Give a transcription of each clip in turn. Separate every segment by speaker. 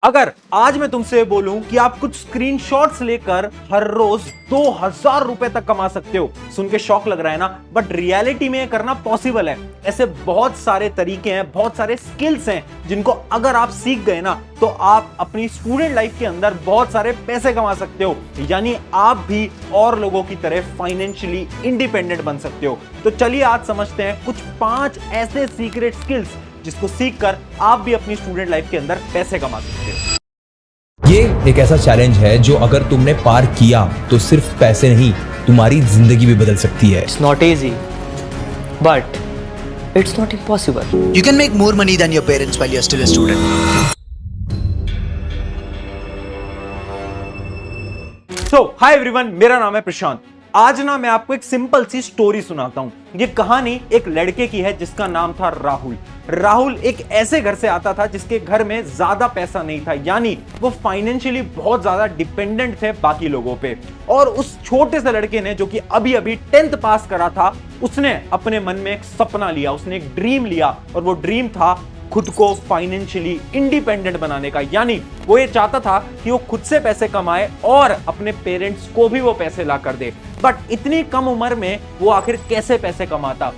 Speaker 1: अगर आज मैं तुमसे बोलूं कि आप कुछ स्क्रीनशॉट्स लेकर हर रोज 2000 रुपए तक कमा सकते हो, सुन के शौक लग रहा है ना? बट रियलिटी में करना पॉसिबल है। ऐसे बहुत सारे तरीके हैं, बहुत सारे स्किल्स हैं जिनको अगर आप सीख गए ना तो आप अपनी स्टूडेंट लाइफ के अंदर बहुत सारे पैसे कमा सकते हो, यानी आप भी और लोगों की तरह फाइनेंशियली इंडिपेंडेंट बन सकते हो। तो चलिए आज समझते हैं कुछ 5 ऐसे सीक्रेट स्किल्स जिसको सीखकर आप भी अपनी स्टूडेंट लाइफ के अंदर पैसे कमा सकते हो।
Speaker 2: ये एक ऐसा चैलेंज है जो अगर तुमने पार किया तो सिर्फ पैसे नहीं, तुम्हारी जिंदगी भी बदल सकती है।
Speaker 3: It's not easy, but it's not impossible.
Speaker 4: You can make more money than your parents while you're still a student.
Speaker 1: Hi everyone, मेरा नाम है प्रशांत। आज ना मैं आपको एक सिंपल सी स्टोरी सुनाता हूं। ये कहानी एक लड़के की है जिसका नाम था राहुल। राहुल एक ऐसे घर से आता था जिसके घर में ज्यादा पैसा नहीं था, यानी वो फाइनेंशियली बहुत ज्यादा डिपेंडेंट थे बाकी लोगों पे। और उस छोटे से लड़के ने, जो कि अभी अभी 10th पास करा था, उसने अपने मन में एक सपना लिया, उसने एक ड्रीम लिया, और वो ड्रीम था खुद को फाइनेंशियली इंडिपेंडेंट बनाने का। यानी वो ये चाहता था कि वो खुद से पैसे कमाए और अपने पेरेंट्स को भी वो पैसे ला कर दे। बट इतनी कम उम्र में वो आखिर कैसे पैसे कमाता?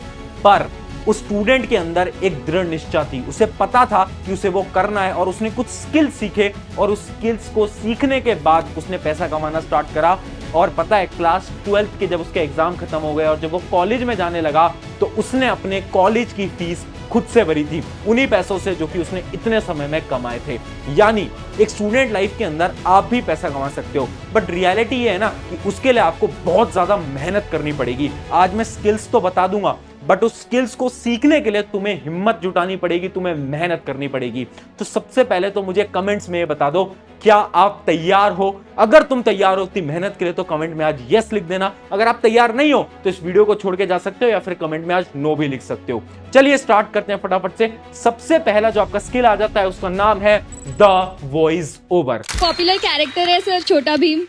Speaker 1: पर उस स्टूडेंट के अंदर एक दृढ़ निश्चय थी, उसे पता था कि उसे वो करना है, और उसने कुछ स्किल्स सीखे, और उस स्किल्स को सीखने के बाद उसने पैसा कमाना स्टार्ट करा। और पता है, क्लास 12th के जब उसके एग्जाम खत्म हो गए और जब वो कॉलेज में जाने लगा तो उसने अपने कॉलेज की फीस खुद से भरी थी, उन्हीं पैसों से जो कि उसने इतने समय में कमाए थे। यानी एक स्टूडेंट लाइफ के अंदर आप भी पैसा कमा सकते हो, बट रियलिटी ये है ना कि उसके लिए आपको बहुत ज्यादा मेहनत करनी पड़ेगी। आज मैं स्किल्स तो बता दूंगा, बट उस स्किल्स को सीखने के लिए तुम्हें हिम्मत जुटानी पड़ेगी, तुम्हें मेहनत करनी पड़ेगी। तो सबसे पहले तो मुझे कमेंट्स में बता दो, क्या आप तैयार हो? अगर तुम तैयार हो इतनी मेहनत के लिए तो कमेंट में आज यस लिख देना। अगर आप तैयार नहीं हो तो इस वीडियो को छोड़ के जा सकते हो, या फिर कमेंट में आज नो भी लिख सकते हो। चलिए स्टार्ट करते हैं फटाफट से। सबसे पहला जो आपका स्किल आ जाता है उसका नाम है the voice over.
Speaker 5: Popular character है सर छोटा भीम,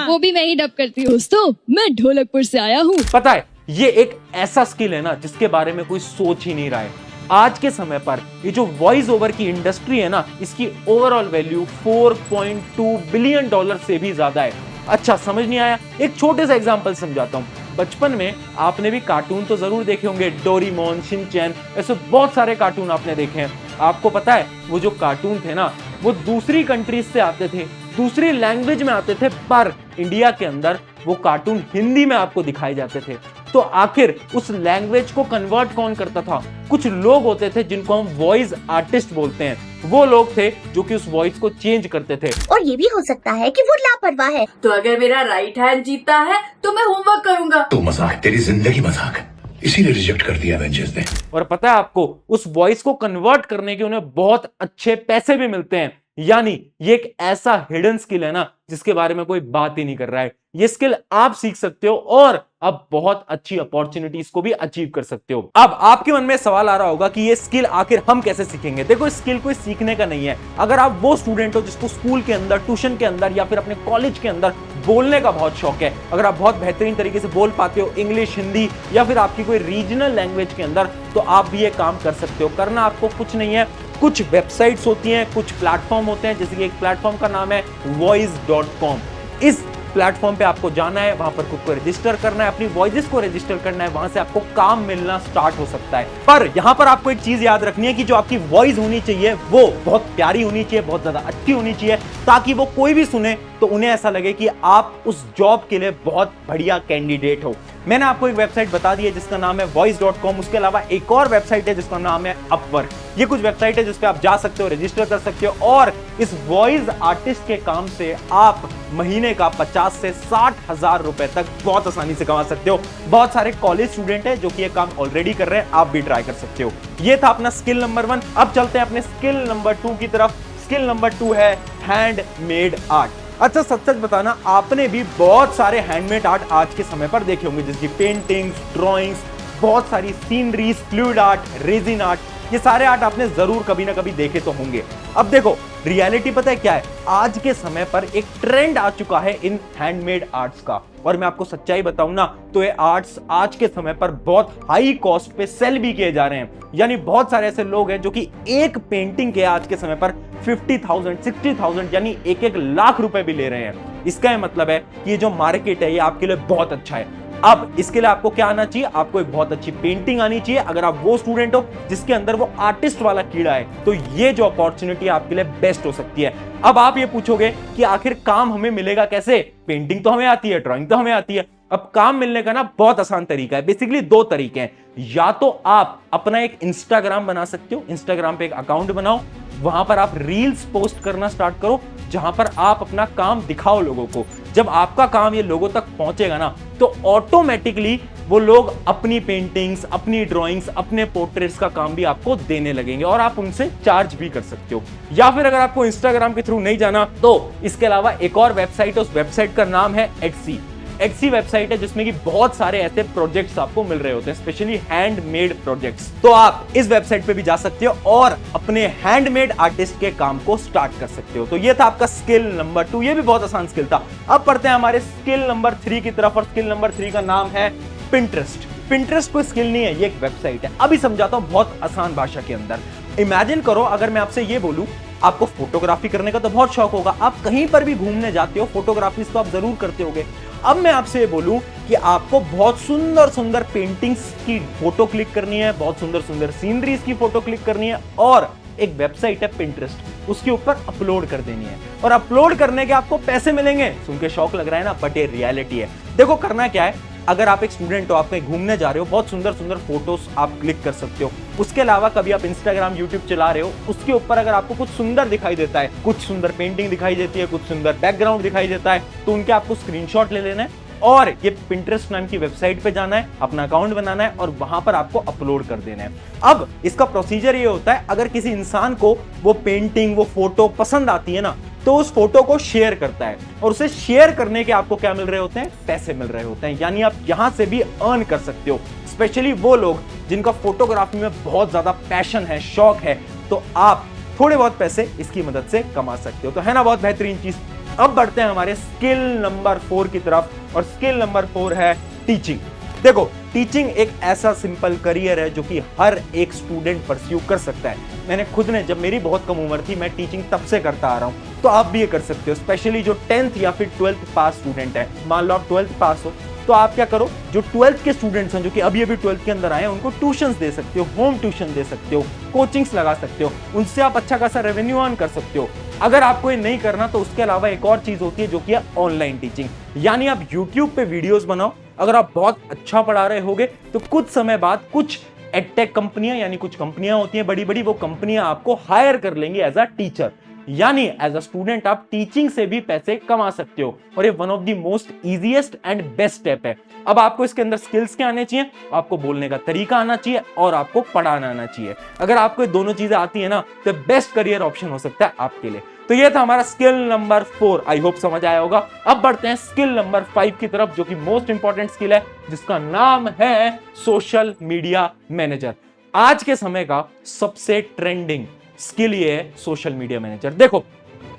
Speaker 5: वो भी मैं ही डब करती हूँ। दोस्तों, मैं ढोलकपुर से आया हूँ।
Speaker 1: पता है, ये एक ऐसा स्किल है ना जिसके बारे में कोई सोच ही नहीं रहा है। आज के समय पर ये जो वॉइस ओवर की इंडस्ट्री है ना, इसकी ओवरऑल वैल्यू 4.2 बिलियन डॉलर से भी ज्यादा है। अच्छा, समझ नहीं आया? एक छोटे सा एग्जांपल समझाता हूँ। बचपन में आपने भी कार्टून तो जरूर देखे होंगे, डोरेमोन, शिनचैन, ऐसे बहुत सारे कार्टून आपने देखे हैं। आपको पता है वो जो कार्टून थे ना, वो दूसरी कंट्रीज से आते थे, दूसरी लैंग्वेज में आते थे, पर इंडिया के अंदर वो कार्टून हिंदी में आपको दिखाए जाते थे। तो आखिर उस लैंग्वेज को कन्वर्ट कौन करता था? कुछ लोग होते थे जिनको हम वॉइस आर्टिस्ट बोलते हैं। वो लोग थे जो कि उस वॉइस को चेंज करते थे।
Speaker 6: और ये भी हो सकता है कि वो लापरवाह है,
Speaker 7: तो अगर मेरा राइट हैंड जीतता है तो मैं होमवर्क करूंगा।
Speaker 8: तो मजाक, तेरी जिंदगी मजाक है, इसीलिए रिजेक्ट कर दिया एवेंजर्स ने।
Speaker 1: और पता है आपको, उस वॉइस को कन्वर्ट करने के उन्हें बहुत अच्छे पैसे भी मिलते हैं। यानी ये एक ऐसा हिडन स्किल है ना जिसके बारे में कोई बात ही नहीं कर रहा है। ये स्किल आप सीख सकते हो और अब बहुत अच्छी अपॉर्चुनिटीज को भी अचीव कर सकते हो। अब आपके मन में सवाल आ रहा होगा कि ये स्किल आखिर हम कैसे सीखेंगे? देखो, स्किल कोई सीखने का नहीं है। अगर आप वो स्टूडेंट हो जिसको स्कूल के अंदर, ट्यूशन के अंदर या फिर अपने कॉलेज के अंदर बोलने का बहुत शौक है, अगर आप बहुत बेहतरीन तरीके से बोल पाते हो इंग्लिश, हिंदी या फिर आपकी कोई रीजनल लैंग्वेज के अंदर, तो आप भी ये काम कर सकते हो। करना आपको कुछ नहीं है, कुछ वेबसाइट्स होती हैं, कुछ प्लेटफॉर्म होते हैं, जैसे कि एक प्लेटफॉर्म का नाम है voice.com। इस प्लेटफॉर्म पे आपको जाना है, वहां पर खुद को रजिस्टर करना है, अपनी वॉइसेस को रजिस्टर करना है, वहां से आपको काम मिलना स्टार्ट हो सकता है। पर यहां पर आपको एक चीज याद रखनी है कि जो आपकी वॉइस होनी चाहिए वो बहुत प्यारी होनी चाहिए, बहुत ज्यादा अच्छी होनी चाहिए, ताकि वो कोई भी सुने तो उन्हें ऐसा लगे कि आप उस जॉब के लिए बहुत बढ़िया कैंडिडेट हो। मैंने आपको एक वेबसाइट बता दी है जिसका नाम है voice.com। उसके अलावा एक और वेबसाइट है जिसका नाम है अपवर्क। ये कुछ वेबसाइट है जिस पे आप जा सकते हो, रजिस्टर कर सकते हो, और इस वॉइस आर्टिस्ट के काम से आप महीने का 50 से 60 हजार रुपए तक बहुत आसानी से कमा सकते हो। बहुत सारे कॉलेज स्टूडेंट है जो कि ये काम ऑलरेडी कर रहे हैं, आप भी ट्राई कर सकते हो। ये था अपना स्किल नंबर 1। अब चलते हैं अपने स्किल नंबर 2 की तरफ। स्किल नंबर 2 है हैंडमेड आर्ट। अच्छा, सच सच बताना, आपने भी बहुत सारे हैंडमेड आर्ट आज के समय पर देखे होंगे, जैसे पेंटिंग्स, ड्राइंग्स, बहुत सारी sceneries, fluid art, resin art. ये सारे आर्ट आपने जरूर कभी ना कभी देखे तो होंगे। अब देखो, रियलिटी पता है क्या है? आज के समय पर एक ट्रेंड आ चुका है इन हैंडमेड आर्ट्स का, और मैं आपको सच्चाई बताऊं ना तो ये आर्ट्स आज के समय पर बहुत हाई कॉस्ट पे सेल भी किए जा रहे हैं। यानी बहुत सारे ऐसे लोग हैं जो कि एक पेंटिंग के आज के समय पर 50,000 60,000 यानी 1-1 लाख रुपए भी ले रहे हैं। इसका ये मतलब है कि ये जो मार्केट है ये आपके लिए बहुत अच्छा है। अब इसके लिए आपको क्या आना चाहिए? आपको एक बहुत अच्छी पेंटिंग आनी चाहिए। अगर आप वो स्टूडेंट हो जिसके अंदर वो आर्टिस्ट वाला कीड़ा है तो ये जो अपॉर्चुनिटी आपके लिए बेस्ट हो सकती है। अब आप ये पूछोगे कि आखिर काम हमें मिलेगा कैसे? पेंटिंग तो हमें आती है, ड्राइंग तो हमें आती है। अब काम मिलने का ना बहुत आसान तरीका है। बेसिकली 2 तरीके हैं। या तो आप अपना एक इंस्टाग्राम बना सकते हो, इंस्टाग्राम पे एक अकाउंट बनाओ, वहां पर आप रील्स पोस्ट करना स्टार्ट करो जहां पर आप अपना काम दिखाओ लोगों को। जब आपका काम ये लोगों तक पहुंचेगा ना तो ऑटोमेटिकली वो लोग अपनी पेंटिंग्स, अपनी ड्राइंग्स, अपने पोर्ट्रेट्स का काम भी आपको देने लगेंगे और आप उनसे चार्ज भी कर सकते हो। या फिर अगर आपको इंस्टाग्राम के थ्रू नहीं जाना तो इसके अलावा एक और वेबसाइट है, उस वेबसाइट का नाम है एटसी। एटसी वेबसाइट है जिसमें कि बहुत सारे ऐसे प्रोजेक्ट्स आपको मिल रहे होते हैं, स्पेशली हैंडमेड प्रोजेक्ट्स। तो आप इस वेबसाइट पे भी जा सकते हो और अपने हैंडमेड आर्टिस्ट के काम को स्टार्ट कर सकते हो। तो ये था आपका स्किल नंबर 2। ये भी बहुत आसान स्किल था। अब पढ़ते हैं हमारे स्किल नंबर 3 की तरफ और स्किल नंबर 3 का नाम है पिंटरेस्ट। पिंटरेस्ट कोई स्किल नहीं है, ये एक वेबसाइट है। अभी समझाता हूं बहुत आसान भाषा के अंदर। इमेजिन करो अगर मैं आपसे ये बोलूं, आपको फोटोग्राफी करने का तो बहुत शौक होगा, आप कहीं पर भी घूमने जाते हो, फोटोग्राफी तो आप जरूर करते होगे। अब मैं आपसे ये बोलूं कि आपको बहुत सुंदर सुंदर पेंटिंग्स की फोटो क्लिक करनी है, बहुत सुंदर सुंदर सीनरीज की फोटो क्लिक करनी है और एक वेबसाइट है पिंटरेस्ट, उसके ऊपर अपलोड कर देनी है और अपलोड करने के आपको पैसे मिलेंगे। सुन के शौक लग रहा है ना, बट ये रियलिटी है। देखो करना क्या है, अगर आप एक स्टूडेंट हो, आप कहीं घूमने जा रहे हो, बहुत सुंदर सुंदर फोटोज आप क्लिक कर सकते हो। उसके अलावा कभी आप इंस्टाग्राम, यूट्यूब चला रहे हो, उसके ऊपर अगर आपको कुछ सुंदर दिखाई देता है, कुछ सुंदर पेंटिंग दिखाई देती है, कुछ सुंदर बैकग्राउंड दिखाई देता है, तो उनके आपको स्क्रीनशॉट ले लेना है और ये पिंटरेस्ट नाम की वेबसाइट पे जाना है, अपना अकाउंट बनाना है और वहां पर आपको अपलोड कर देना है। अब इसका प्रोसीजर ये होता है, अगर किसी इंसान को वो पेंटिंग, वो फोटो पसंद आती है ना, तो उस फोटो को शेयर करता है और उसे शेयर करने के आपको क्या मिल रहे होते हैं? पैसे मिल रहे होते हैं। यानी आप यहां से भी अर्न कर सकते हो। स्पेशली वो लोग जिनका फोटोग्राफी में बहुत ज्यादा पैशन है, शौक है, तो आप थोड़े बहुत पैसे इसकी मदद से कमा सकते हो। तो है ना बहुत बेहतरीन चीज। अब बढ़ते हैं हमारे स्किल नंबर 4 की तरफ और स्किल नंबर 4 है टीचिंग। देखो टीचिंग एक ऐसा सिंपल करियर है जो कि हर एक स्टूडेंट परस्यू कर सकता है। मैंने खुद ने, जब मेरी बहुत कम उम्र थी, मैं टीचिंग तब से करता आ रहा हूं, तो आप भी ये कर सकते हो। स्पेशली जो 10th या फिर 12th पास स्टूडेंट है, मान लो आप 12th पास हो, तो आप क्या करो, जो 12th के स्टूडेंट्स हैं जो कि अभी 12th के अंदर आए हैं, उनको ट्यूशंस दे सकते हो, होम ट्यूशन दे सकते हो, कोचिंग्स लगा सकते हो, उनसे आप अच्छा खासा रेवेन्यू अर्न कर सकते हो। अगर आपको ये नहीं करना तो उसके अलावा एक और चीज होती है जो कि है ऑनलाइन टीचिंग। यानी आप यूट्यूब पे वीडियोस बनाओ, अगर आप बहुत अच्छा पढ़ा रहे होगे तो कुछ समय बाद कुछ एडटेक कंपनियां, यानी कुछ कंपनियां होती हैं बड़ी बड़ी, वो कंपनियां आपको हायर कर लेंगी एज अ टीचर। यानी एज अ स्टूडेंट आप टीचिंग से भी पैसे कमा सकते हो और ये one of the most easiest and best step है। अब आपको इसके अंदर स्किल्स क्या आने चाहिए? आपको बोलने का तरीका आना चाहिए और आपको पढ़ाना आना चाहिए। अगर आपको ये दोनों चीजें आती है ना तो बेस्ट करियर ऑप्शन हो सकता है आपके लिए। तो ये था हमारा स्किल नंबर 4। आई होप समझ आया होगा। अब बढ़ते हैं स्किल नंबर 5 की तरफ, जो कि मोस्ट इंपॉर्टेंट स्किल है, जिसका नाम है सोशल मीडिया मैनेजर। आज के समय का सबसे ट्रेंडिंग स्किल ये है सोशल मीडिया मैनेजर। देखो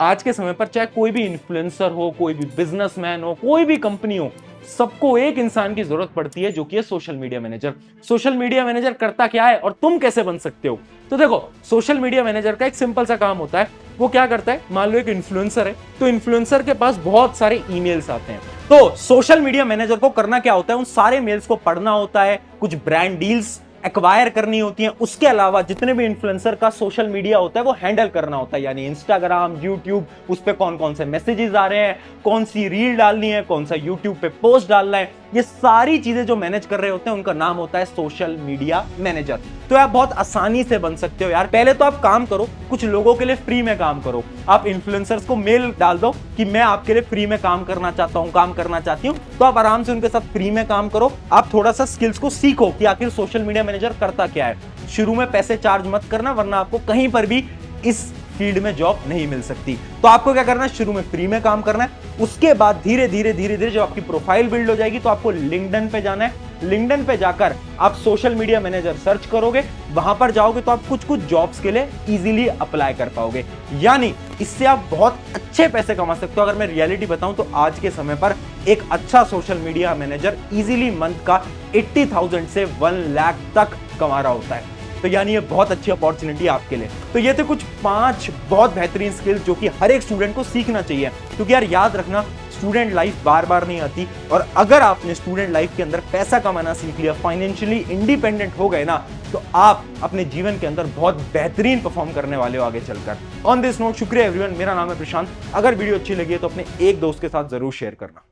Speaker 1: आज के समय पर चाहे कोई भी इन्फ्लुएंसर हो, कोई भी बिजनेसमैन हो, कोई भी कंपनी हो, सबको एक इंसान की जरूरत पड़ती है जो कि है social media manager. Social media manager करता क्या है और तुम कैसे बन सकते हो? तो देखो सोशल मीडिया मैनेजर का एक सिंपल सा काम होता है। वो क्या करता है, मान लो एक इन्फ्लुएंसर है, तो इन्फ्लुएंसर के पास बहुत सारे ईमेल्स आते हैं, तो सोशल मीडिया मैनेजर को करना क्या होता है, उन सारे मेल्स को पढ़ना होता है, कुछ ब्रांड डील्स एक्वायर करनी होती हैं, उसके अलावा जितने भी इन्फ्लुएंसर का सोशल मीडिया होता है वो हैंडल करना होता है। यानी इंस्टाग्राम, यूट्यूब, उस पे कौन कौन से मैसेजेस आ रहे हैं, कौन सी रील डालनी है, कौन सा यूट्यूब पे पोस्ट डालना है, ये सारी चीजें जो मैनेज कर रहे होते हैं उनका नाम होता है सोशल मीडिया मैनेजर। तो आप बहुत आसानी से बन सकते हो यार। पहले तो आप काम करो, कुछ लोगों के लिए फ्री में काम करो। आप इन्फ्लुएंसर्स को मेल डाल दो कि मैं आपके लिए फ्री में काम करना चाहता हूं, काम करना चाहती हूं, तो आप आराम से उनके साथ फ्री में काम करो। आप थोड़ा सा स्किल्स को सीखो कि आखिर सोशल मीडिया मैनेजर करता क्या है। शुरू में पैसे चार्ज मत करना, वरना आपको कहीं पर भी इस फील्ड में जॉब नहीं मिल सकती। तो आपको क्या करना है, शुरू में फ्री में काम करना है। उसके बाद धीरे धीरे जब आपकी प्रोफाइल बिल्ड हो जाएगी तो आपको लिंक्डइन पे जाना है। लिंक्डइन पे जाकर आप सोशल मीडिया मैनेजर सर्च करोगे, वहां पर जाओगे तो आप कुछ जॉब्स के लिए इजीली अप्लाई कर पाओगे। यानी इससे आप बहुत अच्छे पैसे कमा सकते हो। अगर मैं रियलिटी बताऊं तो आज के समय पर एक अच्छा social media manager easily month का 80,000 से 1 लाख तक कमा रहा होता है। तो यानी ये बहुत अच्छी अपॉर्चुनिटी है आपके लिए। तो ये थे कुछ 5 बहुत बेहतरीन स्किल्स जो कि हर एक स्टूडेंट को सीखना चाहिए, क्योंकि यार याद रखना, स्टूडेंट लाइफ बार बार नहीं आती, और अगर आपने स्टूडेंट लाइफ के अंदर पैसा कमाना सीख लिया, फाइनेंशियली इंडिपेंडेंट हो गए ना, तो आप अपने जीवन के अंदर बहुत बेहतरीन परफॉर्म करने वाले हो आगे चलकर। ऑन दिस नोट, शुक्रिया एवरीवन। मेरा नाम है प्रशांत। अगर वीडियो अच्छी लगी है तो अपने एक दोस्त के साथ जरूर शेयर करना।